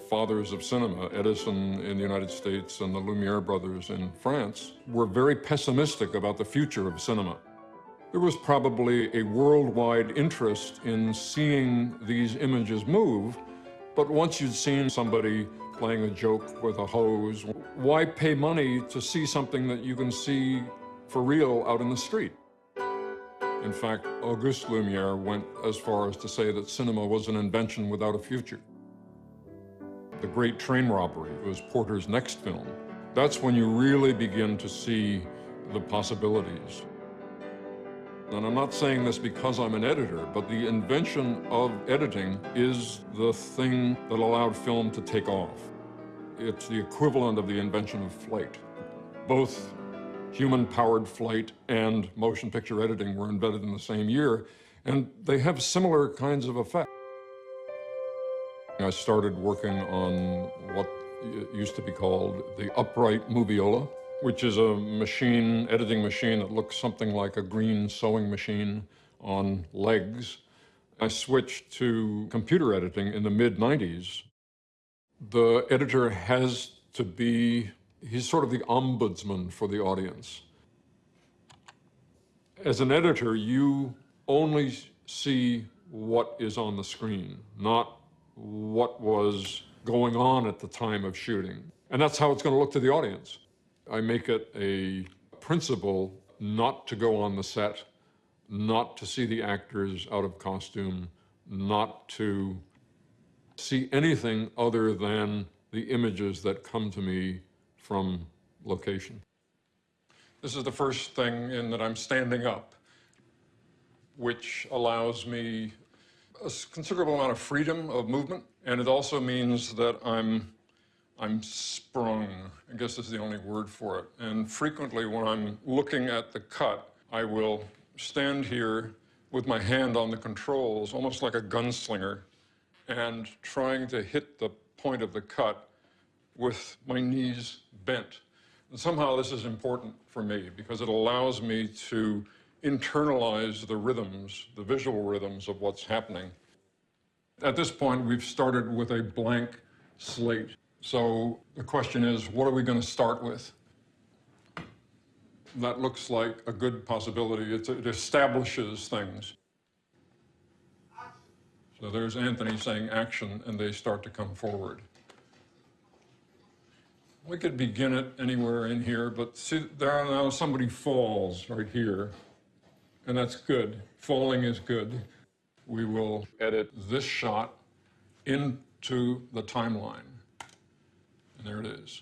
fathers of cinema, Edison in the United States and the Lumiere brothers in France, were very pessimistic about the future of cinema. There was probably a worldwide interest in seeing these images move, but once you'd seen somebody playing a joke with a hose, why pay money to see something that you can see for real out in the street? In fact, Auguste Lumiere went as far as to say that cinema was an invention without a future. The Great Train Robbery was Porter's next film. That's when you really begin to see the possibilities. And I'm not saying this because I'm an editor, but the invention of editing is the thing that allowed film to take off. It's the equivalent of the invention of flight. Both human-powered flight and motion picture editing were invented in the same year, and they have similar kinds of effects. I started working on what used to be called the upright moviola, which is a machine, editing machine that looks something like a green sewing machine on legs. I switched to computer editing in the mid-90s. The editor has to be, he's sort of the ombudsman for the audience. As an editor, you only see what is on the screen, not what was going on at the time of shooting. And that's how it's going to look to the audience. I make it a principle not to go on the set, not to see the actors out of costume, not to see anything other than the images that come to me from location. This is the first thing in that I'm standing up, which allows me a considerable amount of freedom of movement, and it also means that I'm sprung, I guess is the only word for it. And frequently when I'm looking at the cut, I will stand here with my hand on the controls, almost like a gunslinger, and trying to hit the point of the cut with my knees bent. And somehow this is important for me because it allows me to internalize the rhythms, the visual rhythms of what's happening. At this point, we've started with a blank slate. So the question is, what are we going to start with? That looks like a good possibility. It establishes things. So there's Anthony saying action, and they start to come forward. We could begin it anywhere in here, but see, there now somebody falls right here, and that's good. Falling is good. We will edit this shot into the timeline. And there it is.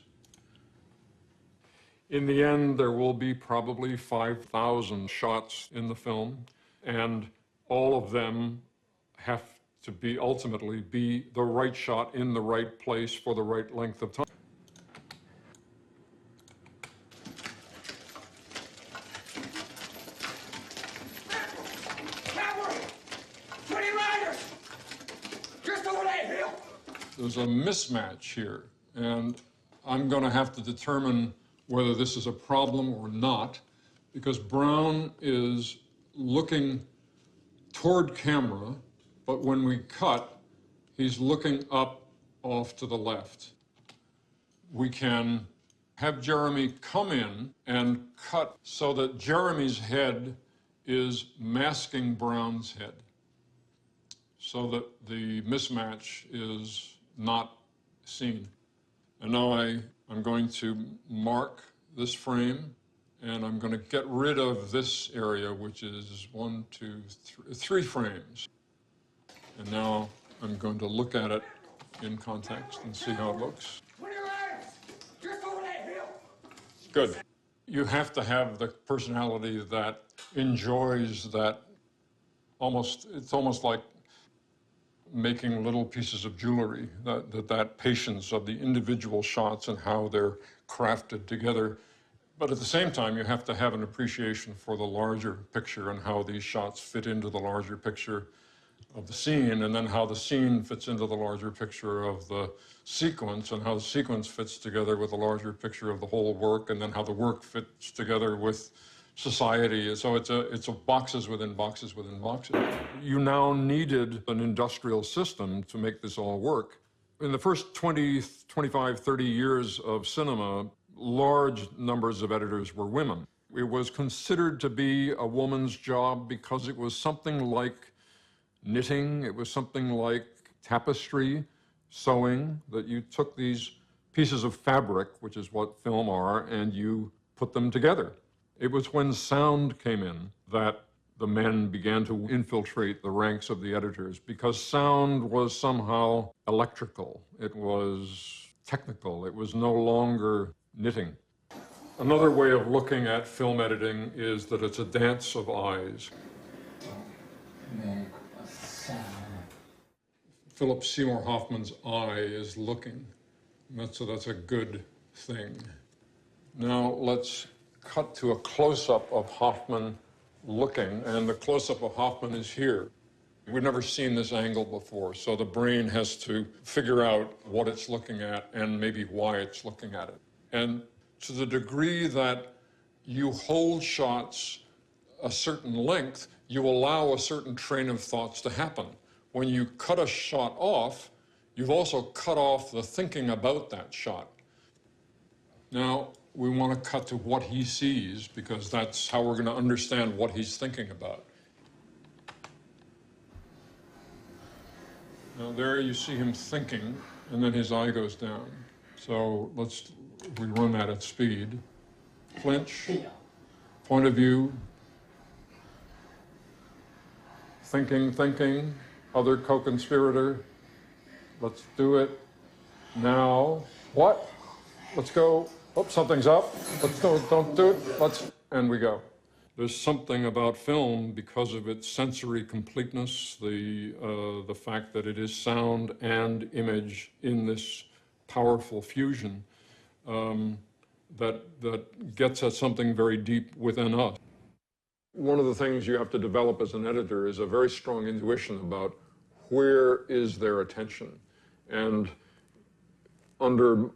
In the end, there will be probably 5,000 shots in the film, and all of them have to be ultimately be the right shot in the right place for the right length of time. There's a mismatch here, and I'm going to have to determine whether this is a problem or not, because Brown is looking toward camera, but when we cut, he's looking up off to the left. We can have Jeremy come in and cut so that Jeremy's head is masking Brown's head, so that the mismatch is not seen. And now I'm going to mark this frame, and I'm going to get rid of this area, which is 3 frames. And now I'm going to look at it in context and see how it looks. Good. You have to have the personality that enjoys that it's almost like making little pieces of jewelry, that patience of the individual shots and how they're crafted together. But at the same time, you have to have an appreciation for the larger picture and how these shots fit into the larger picture of the scene, and then how the scene fits into the larger picture of the sequence, and how the sequence fits together with the larger picture of the whole work, and then how the work fits together with society. So it's a boxes within boxes within boxes. You now needed an industrial system to make this all work. In the first 20, 25, 30 years of cinema, large numbers of editors were women. It was considered to be a woman's job because it was something like knitting, it was something like tapestry, sewing, that you took these pieces of fabric, which is what film are, and you put them together. It was when sound came in that the men began to infiltrate the ranks of the editors because sound was somehow electrical. It was technical. It was no longer knitting. Another way of looking at film editing is that it's a dance of eyes. Philip Seymour Hoffman's eye is looking. So that's a good thing. Now let's cut to a close-up of Hoffman looking, and the close-up of Hoffman is here. We've never seen this angle before, so the brain has to figure out what it's looking at and maybe why it's looking at it. And to the degree that you hold shots a certain length, you allow a certain train of thoughts to happen. When you cut a shot off, you've also cut off the thinking about that shot. Now, we want to cut to what he sees, because that's how we're going to understand what he's thinking about. Now, there you see him thinking, and then his eye goes down. So we run that at speed. Flinch, point of view, thinking, other co-conspirator. Let's do it now. What? Let's go. Oh, something's up. Let's go. Don't do it. And we go. There's something about film, because of its sensory completeness, the fact that it is sound and image in this powerful fusion, that gets at something very deep within us. One of the things you have to develop as an editor is a very strong intuition about where is their attention. And under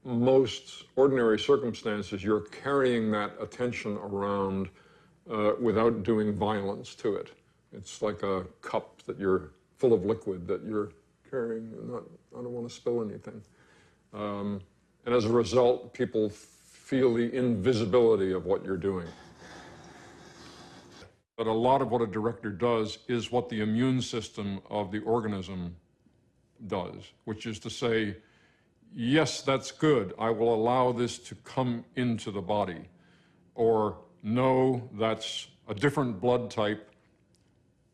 most ordinary circumstances, you're carrying that attention around without doing violence to it. It's like a cup that you're full of liquid that you're carrying. I don't want to spill anything. And as a result, people feel the invisibility of what you're doing. But a lot of what a director does is what the immune system of the organism does, which is to say, yes, that's good. I will allow this to come into the body. Or, no, that's a different blood type.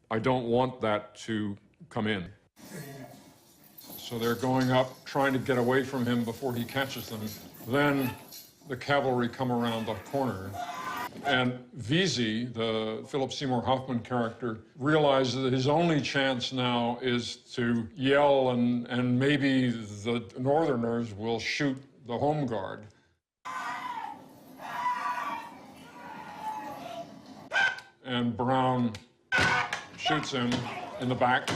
I don't want that to come in. So they're going up, trying to get away from him before he catches them. Then the cavalry come around the corner. And Vesey, the Philip Seymour Hoffman character, realizes that his only chance now is to yell, and maybe the Northerners will shoot the home guard. And Brown shoots him in the back,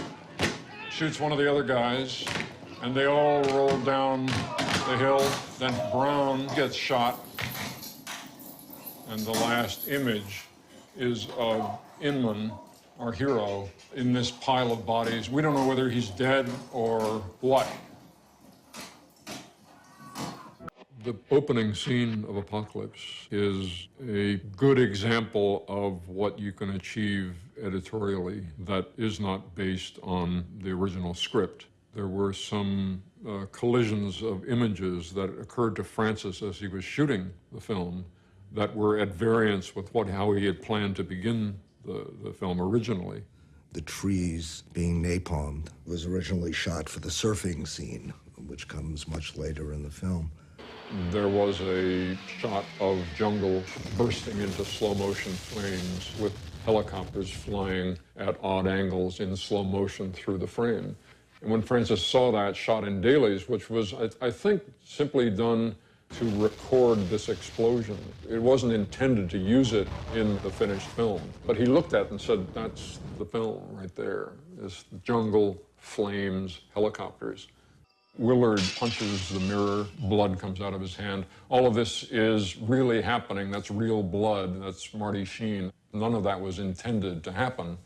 shoots one of the other guys, and they all roll down the hill. Then Brown gets shot. And the last image is of Inman, our hero, in this pile of bodies. We don't know whether he's dead or what. The opening scene of Apocalypse is a good example of what you can achieve editorially that is not based on the original script. There were some collisions of images that occurred to Francis as he was shooting the film that were at variance with how he had planned to begin the film originally. The trees being napalmed was originally shot for the surfing scene, which comes much later in the film. There was a shot of jungle bursting into slow motion flames with helicopters flying at odd angles in slow motion through the frame. And when Francis saw that shot in dailies, which was, I think, simply done to record this explosion. It wasn't intended to use it in the finished film. But he looked at it and said, that's the film right there. This jungle, flames, helicopters. Willard punches the mirror, blood comes out of his hand. All of this is really happening. That's real blood. That's Marty Sheen. None of that was intended to happen.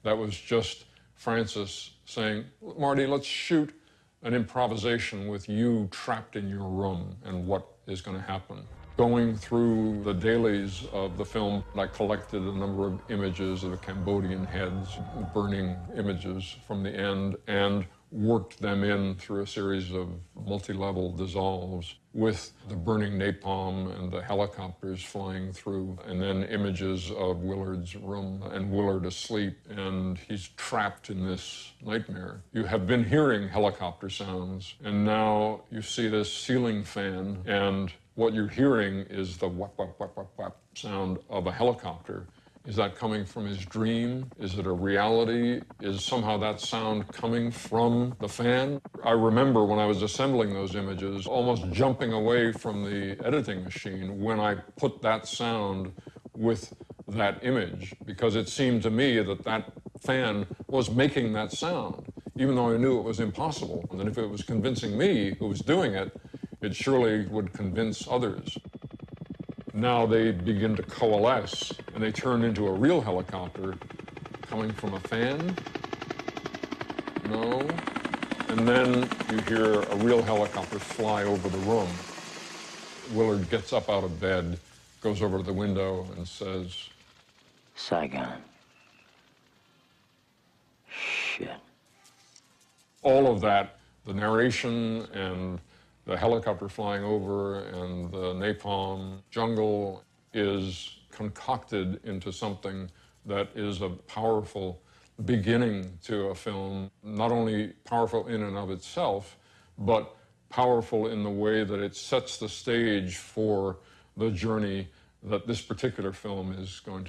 That was just Francis saying, Marty, let's shoot an improvisation with you trapped in your room and what is going to happen. Going through the dailies of the film, I collected a number of images of the Cambodian heads, burning images from the end, and worked them in through a series of multi-level dissolves with the burning napalm and the helicopters flying through, and then images of Willard's room and Willard asleep, and he's trapped in this nightmare. You have been hearing helicopter sounds, and now you see this ceiling fan, and what you're hearing is the whap, whap, whap, whap, whap sound of a helicopter. Is that coming from his dream? Is it a reality? Is somehow that sound coming from the fan? I remember when I was assembling those images, almost jumping away from the editing machine when I put that sound with that image, because it seemed to me that that fan was making that sound, even though I knew it was impossible. And if it was convincing me who was doing it, it surely would convince others. Now they begin to coalesce, and they turn into a real helicopter coming from a fan. No. And then you hear a real helicopter fly over the room. Willard gets up out of bed, goes over to the window, and says, Saigon. Shit. All of that, the narration and the helicopter flying over and the napalm jungle, is concocted into something that is a powerful beginning to a film, not only powerful in and of itself, but powerful in the way that it sets the stage for the journey that this particular film is going to